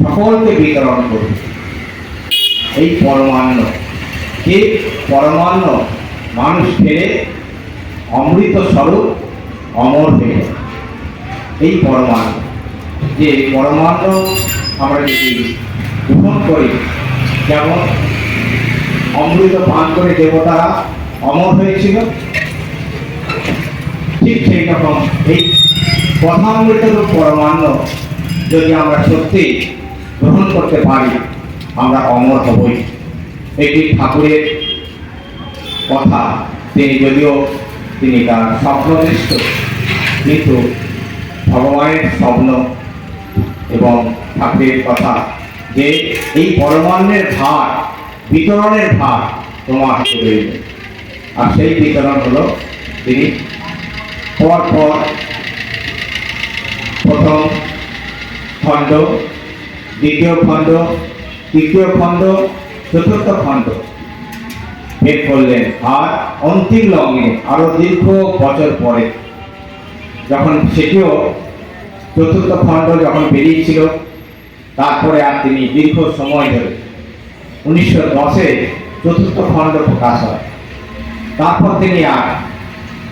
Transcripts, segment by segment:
সকলকে বিতরণ করবে। এই পরমান্ন, যে পরমান্ন মানুষ ফেরে অমৃত স্বরূপ অমর হয়ে যায়। এই পরমান্ন, যে পরমান্ন আমরা যদি গ্রহণ করি, যেমন অমৃত পান করে দেবতারা অমর হয়েছিল, ঠিক সেই রকম এই কথামৃত পরমান্ন যদি আমরা সত্যি গ্রহণ করতে পারি, আমরা অমর হবই। এটি ঠাকুরের কথা। তিনি তার স্বপ্নদৃষ্ট, কিন্তু ভগবানের স্বপ্ন এবং ঠাকুরের কথা যে এই পরমান্নের ভার, বিতরণের ভার তোমার হাতে রইবে। আর সেই বিতরণ হলো তিনি পরপর প্রথম খণ্ড, দ্বিতীয় খণ্ড, তৃতীয় খণ্ড, চতুর্থ খণ্ড বের করলেন। আর অন্তিম লগ্নে আরো দীর্ঘ বছর পরে, যখন সেটিও চতুর্থ খণ্ড যখন বেরিয়েছিল, তারপরে আর তিনি দীর্ঘ সময় ধরে 1910-এ চতুর্থ খণ্ড প্রকাশ হয়। তারপর তিনি আর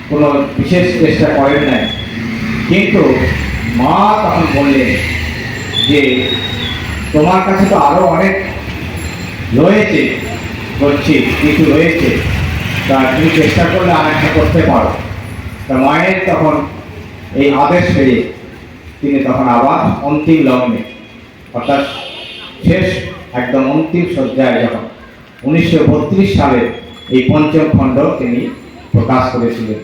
কোনো বিশেষ চেষ্টা করেন নাই। কিন্তু মা তখন বললেন যে তোমার কাছে তো আরো অনেক রয়েছে, করছি কিছু রয়েছে, তা তুমি চেষ্টা করলে আরেকটা করতে পারো। তা মায়ের তখন এই আদেশ পেয়ে তিনি তখন আবার অন্তিম লগ্নে, অর্থাৎ শেষ একদম অন্তিম শয্যায় যখন 1932 সালে এই পঞ্চম খণ্ড তিনি প্রকাশ করেছিলেন।